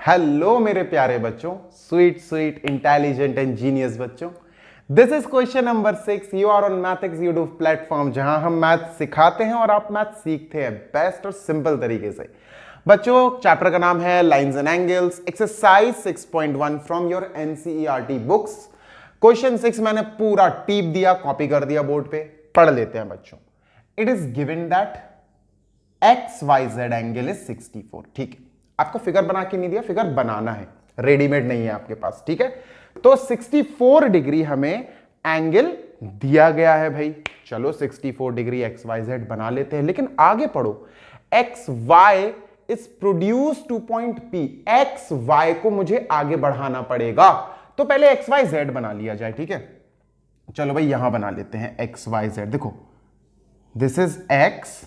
Hello मेरे प्यारे बच्चों, sweet sweet intelligent and genius बच्चों। This is question number 6। You are on maths YouTube platform, जहां हम मैथ सिखाते हैं और आप मैथ सीखते हैं बेस्ट और सिंपल तरीके से। बच्चों, चैप्टर का नाम है lines and angles, exercise 6.1 from your NCERT books. Question 6 मैंने पूरा टीप दिया, कॉपी कर दिया बोर्ड पे। पढ़ लेते हैं बच्चों। It is given that XYZ angle is 64। ठीक है, आपको फिगर बना के नहीं दिया, फिगर बनाना है, रेडीमेड नहीं है आपके पास। ठीक है, तो 64 डिग्री हमें एंगल दिया गया है भाई। चलो 64 डिग्री XYZ बना लेते हैं, लेकिन आगे पढ़ो। XY is produce two point P। XY को मुझे आगे बढ़ाना पड़ेगा, तो पहले XYZ बना लिया जाए। ठीक है, चलो भाई यहां बना लेते हैं XYZ। देखो, this is X,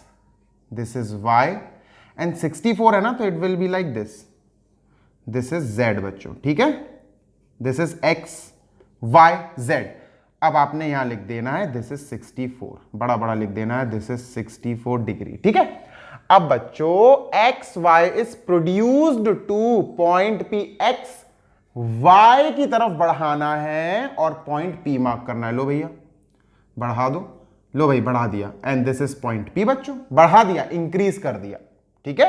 this is Y and 64 है ना, तो it will be like this. This is Z बच्चों। ठीक है, this is X Y Z। अब आपने यहां लिख देना है दिस इज 64, बड़ा बड़ा लिख देना है दिस इज 64 डिग्री। ठीक है, अब बच्चों X Y is produced to point P। X Y की तरफ बढ़ाना है और पॉइंट P मार्क करना है। लो भैया बढ़ा दो, लो भाई बढ़ा दिया, and this is point P बच्चों। बढ़ा दिया, इंक्रीज कर दिया। ठीक है,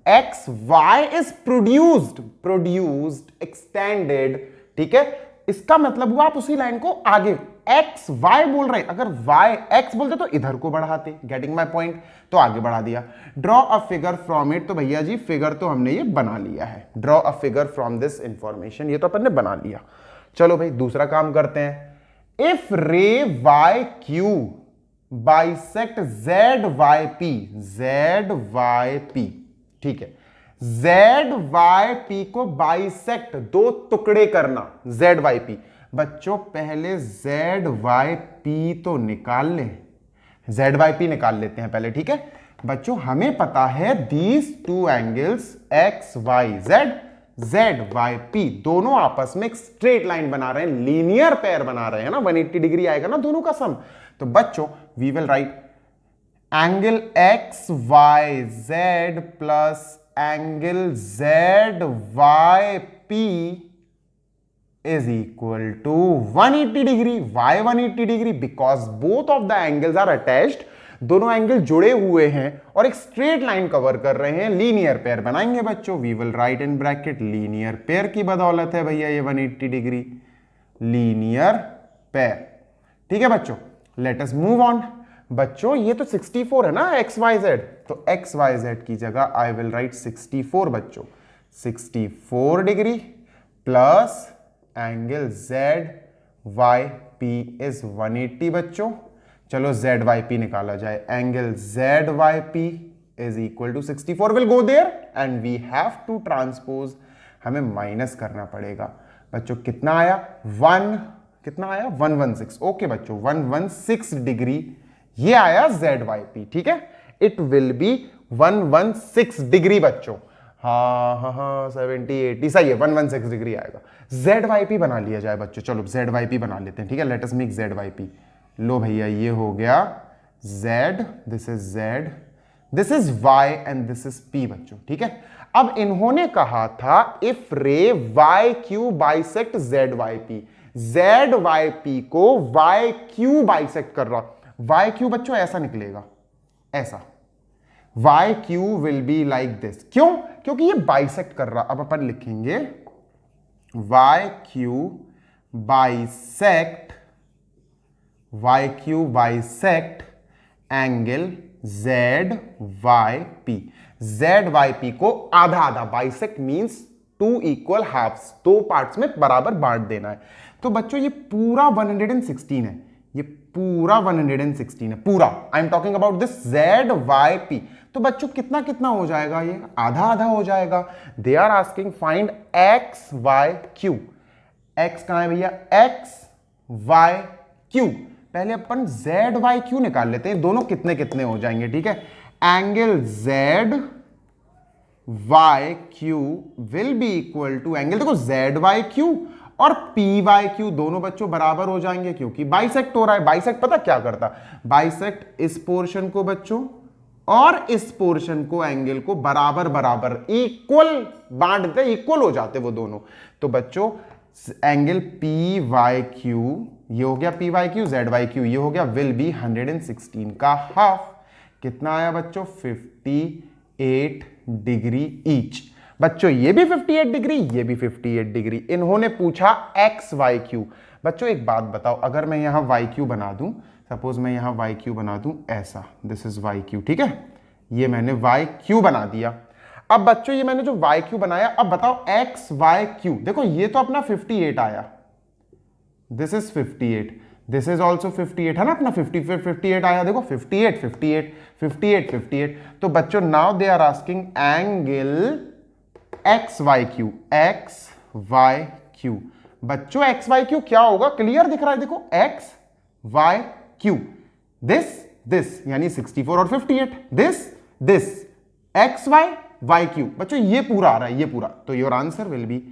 X Y is produced extended. ठीक है, इसका मतलब हुआ आप उसी लाइन को आगे एक्स वाई बोल रहे हैं, अगर वाई एक्स बोलते तो इधर को बढ़ाते। गेटिंग माई पॉइंट, तो आगे बढ़ा दिया। Draw a figure from it, तो भैया जी फिगर तो हमने ये बना लिया है। Draw a figure from this information, ये तो अपन ने बना लिया। चलो भाई दूसरा काम करते हैं। If ray Y Q bisect ZYP, ZYP। ठीक है, ZYP को बाइसेक्ट, दो टुकड़े करना, ZYP। बच्चों पहले ZYP तो निकाल लें, ZYP निकाल लेते हैं पहले। ठीक है बच्चों, हमें पता है these two angles XYZ, ZYP दोनों आपस में एक स्ट्रेट लाइन बना रहे हैं, लीनियर पेयर बना रहे हैं ना, 180 डिग्री आएगा ना दोनों का सम। तो बच्चों we will write angle XYZ plus angle ZYP is equal to 180 degree. Why 180 degree? Because both of the angles are attached। दोनों एंगल जुड़े हुए हैं और एक स्ट्रेट लाइन कवर कर रहे हैं, लीनियर पेयर बनाएंगे बच्चों। We will write in bracket linear pair की बदौलत है भैया ये 180 डिग्री, लीनियर पेयर। ठीक है बच्चों, लेट अस मूव ऑन। बच्चों ये तो 64 है ना XYZ, तो XYZ की जगह आई विल राइट 64 बच्चों। 64 degree plus angle ZYP is 180 बच्चों। चलो ZYP निकाला जाए, angle ZYP is equal to 64 will go there and we have to transpose, हमें माइनस करना पड़ेगा बच्चों। कितना आया? कितना आया? 116। ओके बच्चों, 116 डिग्री ये आया ZYP। ठीक है, इट विल बी 116 डिग्री बच्चों। हाँ 70 80 सही है, 116 डिग्री आएगा। ZYP बना लिया जाए बच्चों। चलो ZYP बना लेते हैं। ठीक है, लेट अस मेक ZYP। लो भैया ये हो गया Z, this is Z, this is Y and this is P बच्चों। ठीक है, अब इन्होंने कहा था इफ रे YQ बाइसेक्ट ZYP, ZYP को YQ बाइसेक्ट कर रहा। YQ बच्चों ऐसा निकलेगा, ऐसा YQ will be like this. क्यों? क्योंकि ये बाइसेक्ट कर रहा। अब अपन लिखेंगे YQ bisect angle ZYP। ZYP को आधा आधा, बाइसेक्ट मींस 2 इक्वल हाफ्स, दो पार्ट्स में बराबर बांट देना है। तो बच्चों ये पूरा 116 है, ये पूरा 116 है पूरा। I am talking about this ZYP। तो बच्चों कितना कितना हो जाएगा? ये आधा आधा हो जाएगा। They are asking find XYQ। X कहां है भैया? XYQ। पहले अपन ZYQ निकाल लेते हैं, दोनों कितने कितने हो जाएंगे। ठीक है, angle ZYQ will be equal to angle, देखो ZYQ और PYQ दोनों बच्चों बराबर हो जाएंगे क्योंकि बाइसेक्ट हो रहा है। बाइसेक्ट पता क्या करता? बाइसेक्ट इस पोर्शन को बच्चों और इस पोर्शन को, एंगल को बराबर बराबर इक्वल बांट दे, इक्वल हो जाते वो दोनों। तो बच्चों एंगल पी वाई क्यू, ये हो गया P Y Q, Z Y Q ये हो गया, विल बी 116 का हाफ। कितना आया बच्चों? 58 डिग्री ईच। बच्चों ये भी 58 डिग्री, ये भी 58 डिग्री। इन्होंने पूछा एक्स वाई क्यू। बच्चों एक बात बताओ, अगर मैं यहां वाई क्यू बना दूं, सपोज मैं यहां वाई क्यू बना दूं ऐसा, दिस इज वाई क्यू, ठीक है, ये मैंने वाई क्यू बना दिया। अब बच्चों ये मैंने जो वाई क्यू बनाया, अब बताओ एक्स वाई क्यू, देखो ये तो अपना 58 आया, this is 58, this is also 58 है ना, अपना 58 आया, देखो 58 58 58 58। तो बच्चों now they are asking angle X Y Q, X Y Q. बच्चों एक्स वाई क्यू क्या होगा? क्लियर दिख रहा है, देखो एक्स वाई क्यू, दिस यानी 64 और 58, this X Y Y Q. बच्चों ये पूरा आ रहा है, ये पूरा। तो your answer will be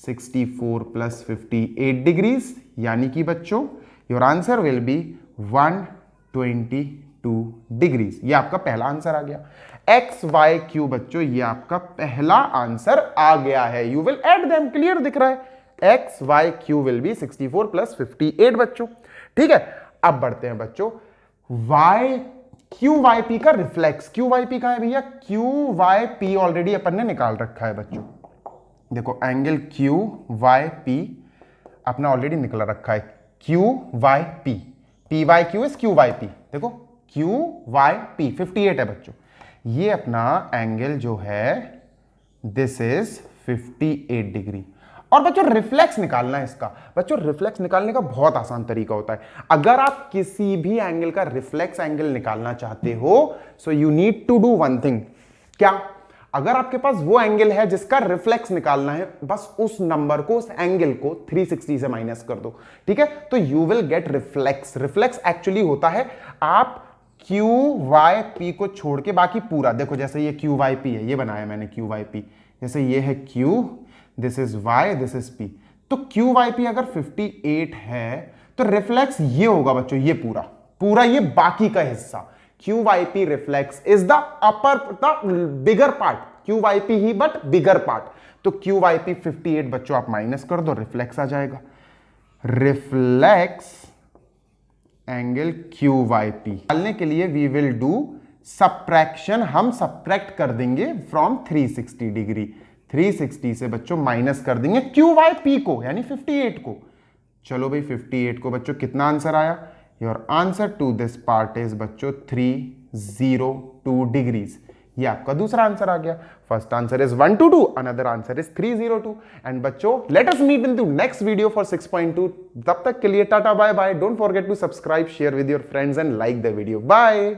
64 plus 58 degrees, यानी कि बच्चों your answer will be 122 degrees. ये आपका पहला आंसर आ गया। एक्स वाई क्यू बच्चों ये आपका पहला आंसर आ गया है। You will add them, clear दिख रहा है, X Y Q will be 64 plus 58 बच्चों। ठीक है, अब बढ़ते हैं बच्चों वाई क्यू वाई पी का रिफ्लेक्स। क्यू वाई पी का है भैया, क्यू वाई पी ऑलरेडी अपन ने निकाल रखा है बच्चों। देखो एंगल क्यू वाई पी अपना ऑलरेडी निकला रखा है, Q Y P, P Y Q is Q Y P. देखो क्यू वाई पी 58 है बच्चों, ये अपना एंगल जो है दिस इज 58 डिग्री। और बच्चों रिफ्लेक्स निकालना है इसका। बच्चों रिफ्लेक्स निकालने का बहुत आसान तरीका होता है। अगर आप किसी भी एंगल का रिफ्लेक्स एंगल निकालना चाहते हो, so you need to do one thing. क्या? अगर आपके पास वो एंगल है जिसका रिफ्लेक्स निकालना है, बस उस नंबर को, उस एंगल को 360 से माइनस कर दो, ठीक है, तो you will get reflex. Reflex actually होता है आप क्यू वाई पी को छोड़ के बाकी पूरा, देखो जैसे ये क्यू वाई पी है, ये बनाया मैंने क्यू वाई पी, जैसे ये है Q, this is Y, this is P. तो क्यू वाई पी अगर 58 है तो रिफ्लेक्स ये होगा बच्चों, ये पूरा पूरा, ये बाकी का हिस्सा। Q Y P reflex is the upper, the bigger part, Q Y P ही बट बिगर पार्ट। तो क्यू वाई पी 58 बच्चों आप माइनस कर दो, रिफ्लेक्स आ जाएगा। Reflex angle Q Y P निकालने के लिए वी विल डू सब्ट्रैक्शन। हम सब्ट्रैक्ट कर देंगे फ्रॉम 360 डिग्री। 360 से बच्चों माइनस कर देंगे क्यू वाई पी को, यानी 58 को। चलो भाई 58 को बच्चों कितना आंसर आया? Your answer to this part is बच्चों 302 डिग्रीज। ये आपका दूसरा आंसर आ गया। First answer is 122, another answer is 302। And बच्चों let us meet in the next video for 6.2। तब तक के लिए tata bye bye. Don't forget to subscribe, share with your friends and like the video. Bye.